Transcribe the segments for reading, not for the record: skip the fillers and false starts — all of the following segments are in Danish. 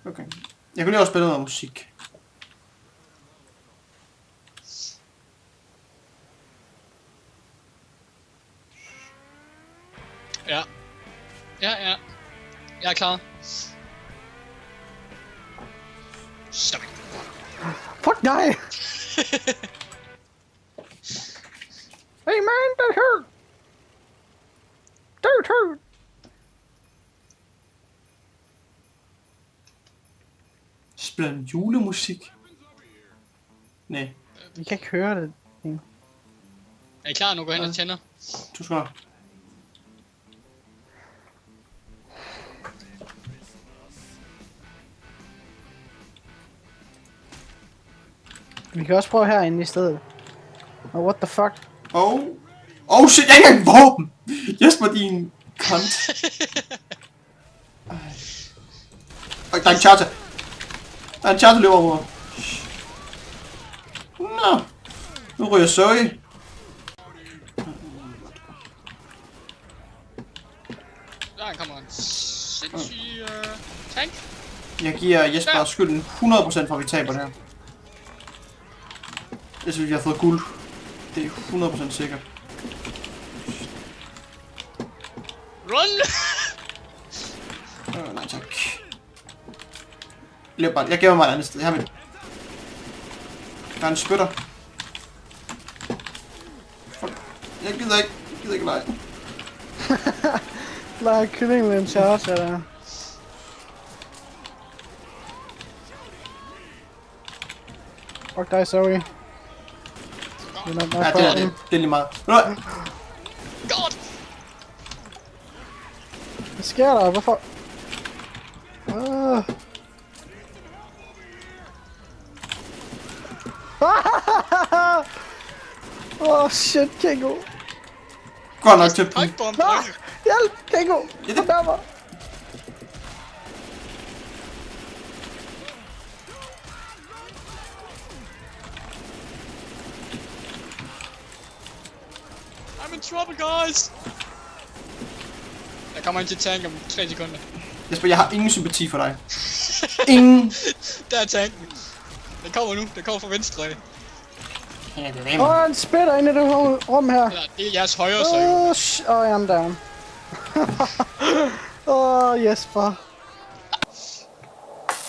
Okay. Jeg kunne lige også spille noget musik. Ja. Ja. Jeg er klar. Stop it. Fuck nej! Hey man, that hurt! That hurt! Spiller en julemusik? Nej. Vi kan ikke høre det. Er I klar nu? Gå hen og tænder. Du skal. Vi kan også prøve herinde i stedet. Oh, what the fuck? Oh shit, jeg har ikke engang våben! Jesper, din kont. Der er en charger. Der er en charger løber over. Nå. Nu ryger Zoe. Der kommer en sindssyg tank. Jeg giver Jesper skylden 100% for at vi taber det her. Jeg synes, vi har fået guld. Det er 100% sikkert. Run! Nej tak. Løb bare. Jeg gemmer mig et andet sted. Jeg har mit... Der er en spytter. Fuck. Jeg gider ikke lege. Lege kylling med en charge, der. Fuck dig, sorry. Ja, det er lige meget. God! Hvad sker der? Hvorfor? Oh shit, Kengo. Godt nok til dem. Pikebomb! Nej! Hjælp, Kengo! Ja, det- Kom der mig! I'm in trouble, guys! Jeg kommer ind til tank om 3 sekunder. Jesper, jeg har ingen sympati for dig. Ingen. Der er tanken. Den kommer nu. Den kommer fra venstre af. Ja, det er Åh, en spætter inde i det rum her. Eller, det er jeres højre så jo. Oh, I'm down. Jesper.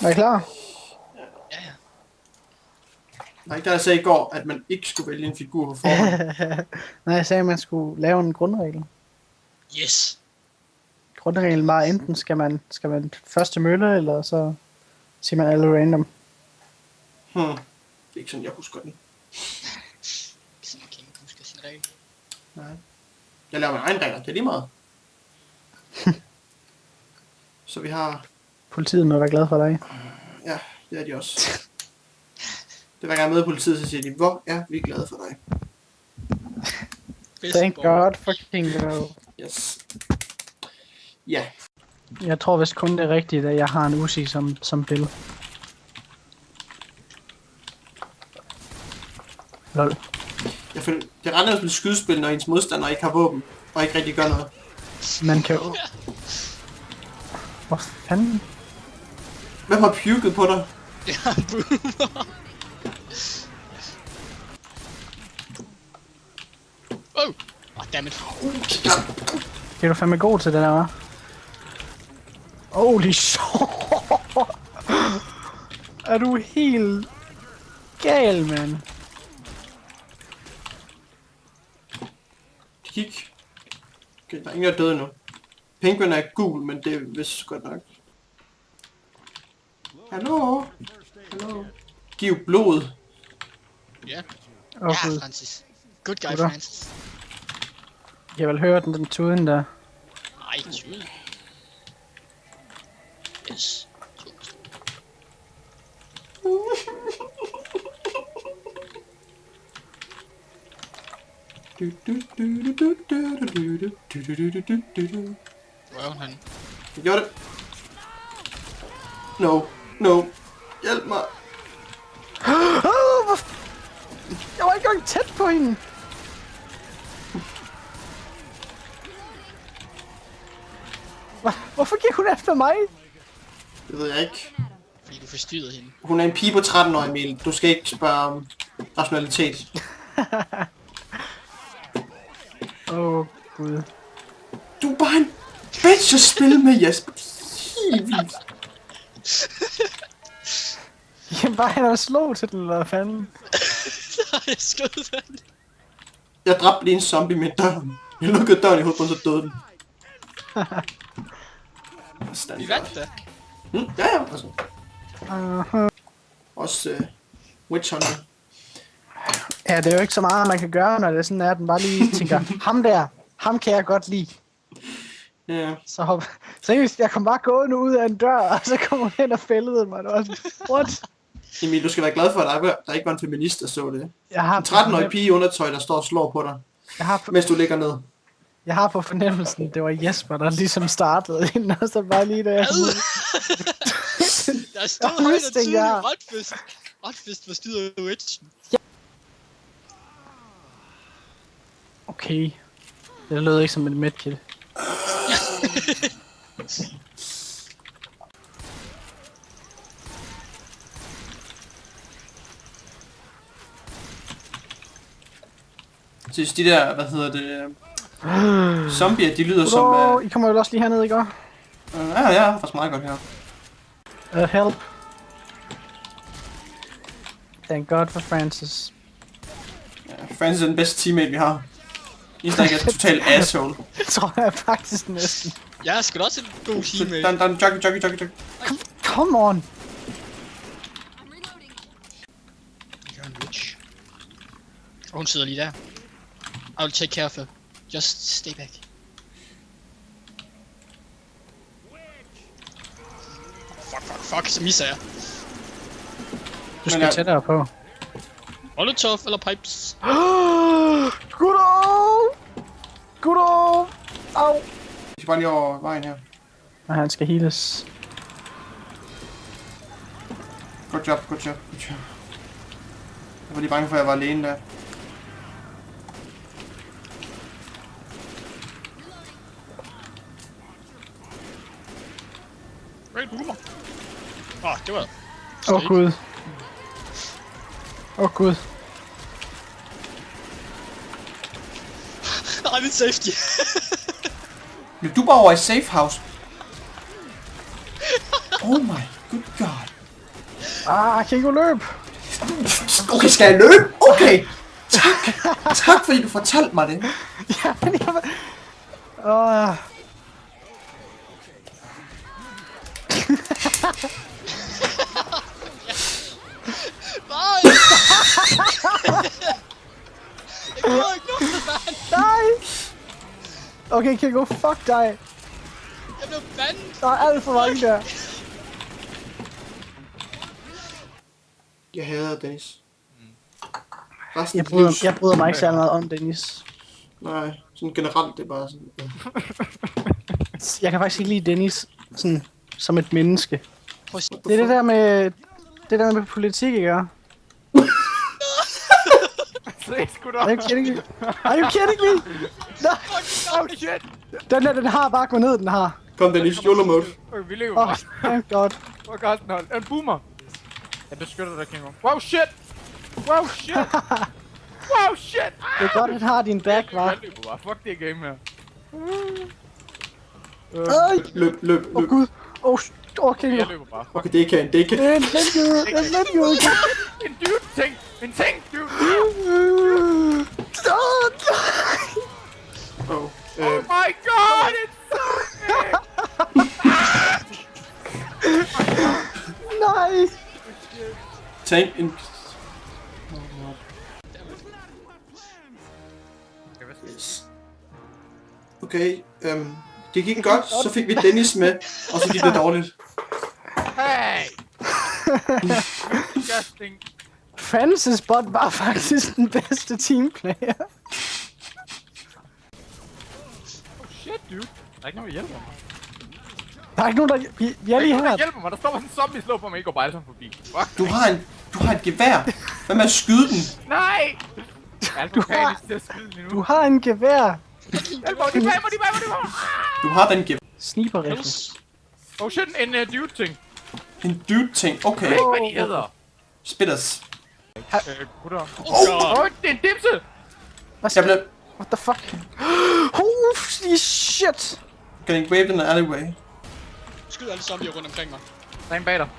Er I klar? Ja. Nej, der sagde i går, at man ikke skulle vælge en figur på forhånd. Nej, jeg sagde, at man skulle lave en grundregel. Yes! Grundreglen var, enten skal man først til mølle, eller så siger man alle random. Det er ikke sådan, jeg husker den. Sådan kan ikke huske sin regel. Nej. Jeg laver min egen regler, det er lige meget. Så vi har... Politiet må være glad for dig. Ja, det er de også. Det var gang med i politiet, så siger de, hvor er vi glade for dig. Thank God for Kingo. Yes. Ja. Jeg tror vist kun det er rigtigt, at jeg har en Uzi som Bill. Lol. Jeg føler, det render som et skydespil, når ens modstander ikke har våben, og ikke rigtig gør noget. Man kan jo... Hvor fanden? Hvem har puket på dig? Ja, boomer! Dammit. Det er du fandme god til det der, hva'? Holy shit! Er du helt gal, mand? Kig. Okay, der er ingen, der er døde nu. Penguin er gul, men det er vist godt nok. Hallo? Hallo? Giv blod. Ja. Okay. Ja, Francis. Good guy, Goddag. Francis. Jeg vil høre den tuden der. Nej, tydeligt. Yes. Røven han. Jeg gjorde det. No. No. Hjælp mig. Jeg var ikke engang tæt på hende. Hvorfor gik hun efter mig? Det ved jeg ikke. Fordi du forstyrrede hende. Hun er en pige på 13 år, Emil. Du skal ikke spørge om rationalitet. Åh, gud. Du er bare en bitch at spille med, Jesper. Helt vildt. Jamen bare han slå til den, eller hvad fanden? Nej, jeg skød den. Jeg dræbte lige en zombie med døren. Jeg lukkede døren i hovedet på, så døde den. Vi vandt da. Ja, altså. Også Witch Hunter. Ja, det er jo ikke så meget, man kan gøre, når det er sådan, at den bare lige tænker, ham kan jeg godt lide. Ja. Så seriøst, jeg kom bare gående ud af en dør, og så kom hun hen og fældede mig. Det var sådan, what? Emil, du skal være glad for, at der ikke var en feminist, der så det. Jeg har En 13-årig pige i undertøj, der står og slår på dig, mens du ligger ned. Jeg har på fornemmelsen, det var Jesper, der ligesom startede hende, og så bare lige da jeg kom ud. Der stod højt og tydeligt Rotfist. Rotfist forstyrrede Witchen. Okay. Det lød ikke som en medkit. Jeg synes, de der, zombier, de lyder som... I kommer jo også lige hernede, ikke? Ja, faktisk meget godt her. Help. Thank God for Francis. Ja, Francis er den bedste teammate, vi har. Eneste, der ikke er totalt asshole. Det tror jeg faktisk næsten. Jeg er sgu da også en god teammate. Jockey. Come on. You're a witch. Og hun sidder lige der. I will take care of her. Just stay back. Fuck, så misser jeg. Du skal tættere på. Molotov eller pipes? Goddag! Au! Vi skal bare lige over vejen her. Og han skal heales. Good job. Jeg var lige bange for, at jeg var alene der. Great boomer. Det var... Åh gud. Ej, det er safety. Løb du bare over i safe house? Oh my good god. Jeg kan ikke løb. Okay, skal jeg løbe? Okay. Tak fordi du fortalte mig det. Ja, men jeg Nej! Jeg gjorde ikke noget, mand! Nej! Okay, Kingo, fuck dig. Jeg blev bandet! Der er alt for mange der. Jeg hader Dennis. Jeg bryder mig ikke særlig meget om Dennis. Nej, sådan generelt, det er bare sådan... Jeg kan faktisk ikke lide Dennis sådan, som et menneske. Prøv at Det er det der med politik, ikke? Are you kidding me? No. Oh shit! Den har bare gået ned, den har. Kom Dennis, YOLO mode. Okay, vi lever bare. Thank God. Fuck Arsenal. En boomer! Jeg beskytter dig, Kingo. Wow shit! Wow shit! Det er godt, at har din back, var. Jeg løber bare. Fuck det game her. Løb. Åh gud. Okay. Jeg løber bare. Okay, det kan. En dude. En dude ting! En ting, dude! Oh my god! It's so big! Nej. Tank en... Yes. Okay, det gik godt, så fik vi Dennis med, og så gik det dårligt. Hey! Disgusting. Francis bot var faktisk den bedste teamplayer. Oh shit, dude. Der er ikke nogen, der hjælper mig. Der er ikke nogen, der... Vi er lige her. Hjælper mig, der står bare en zombie slå på mig, ikke går bare sådan forbi. Fuck. Du har et gevær. Hvad med at skyde den? Nej! Jeg er alt for panisk til at skyde lige nu. Du har en gevær. Hjælp mig, de bag mig! Du har den gevær. Sniper rifle. Oh shit, en dude ting. En dude-ting. Okay. Jeg ved ikke, hvad de hedder. Spitters. Gutter. God. Det er en dimse! Hvad Jeg blev... What the fuck? Holy shit! Getting waved in the alleyway. Skyd alle zombier rundt omkring mig. Der er en bag dig.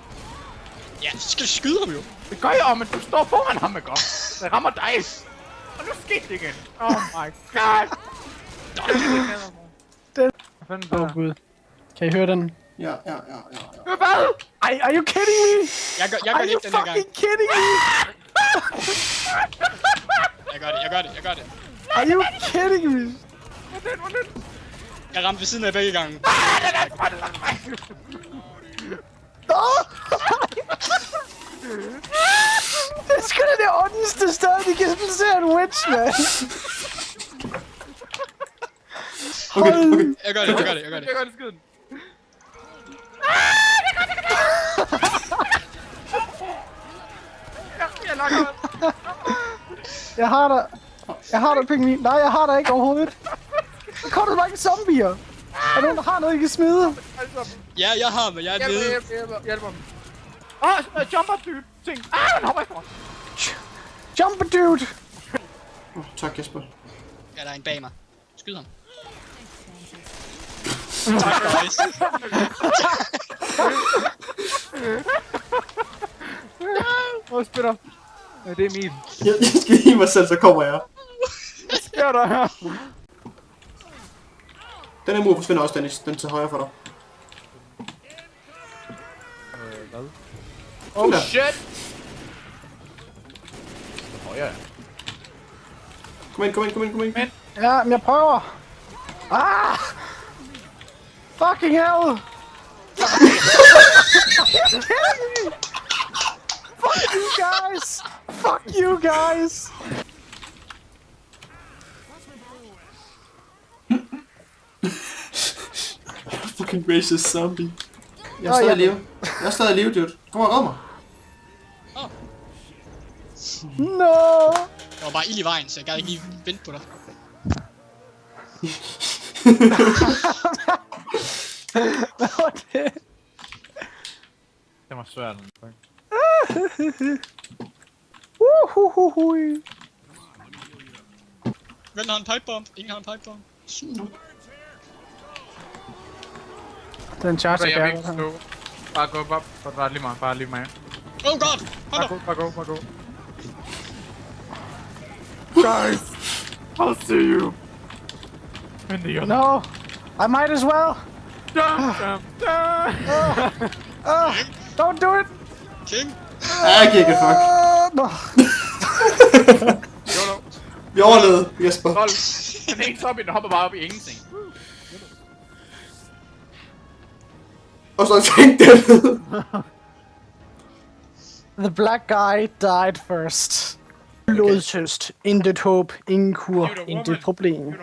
Ja, så skal jeg skyde ham jo. Det gør jeg, men du står foran ham, ikke godt? Det rammer dig. Og nu skete det igen. Oh my god. Hvad fanden er Åh det? gud. Kan I høre den? Ja. Hvad? Ej, are you kidding me? Jeg gør Are det you ikke den her gang. fucking kidding me? Jeg gør det. Are you kidding me? Jeg ramte ved siden af begge gange. Det er sgu da det ondeste sted, de kan placere en witch, man. Okay. Jeg gør det. Jeg gør det skiden. Jeg lakker. Jeg har dig, pingvin. Nej, jeg har dig ikke overhovedet. Der kommer så mange zombier. Er der nogen, der har noget, I kan smide? Ja, jeg har, men jeg er nede. Hjælp ham. Jumper dude ting. Han hopper efter mig. Jumper dude. Tak, Jesper. Ja, der er en bag mig. Skyd ham. Tak, guys. Hvor spiller? Ja, det er min. Jeg skal give mig selv, så kommer jeg. Hvad sker der her? Den her mur forsvinder også, Dennis. Den til højre for dig. Hvad? Oh der. shit! Ja. Kom ind. Ja, men jeg prøver. Ah! Fucking hell! Fuck you guys! Fuck you guys! Fucking racist zombie. Jeg er Nå, stadig i ja. live. Jeg er stadig i live, dude. Kom og red mig. No! Der var bare ild i vejen, så jeg gad ikke lige vente på dig. Hvad var det? Det var svært. Uhuhuhui. Hvem har en pipebomb? Ingen har en pipebomb. Den charger Jeg vil jeg ikke stå. Bare gå op. Bare lige mig. Oh god! Hold op! Bare gå. Guys! I'll see you! In the other. No! I might as well! Don't do it! King! Jeg giver ikke fuck. No. YOLO. Vi overlevede, Jesper. Lol. Den ene zombie, den hopper bare op i ingenting. Og så tænkte den. The black guy died first. Blodtøst. Intet håb. Ingen kur. You're the Intet woman. problem.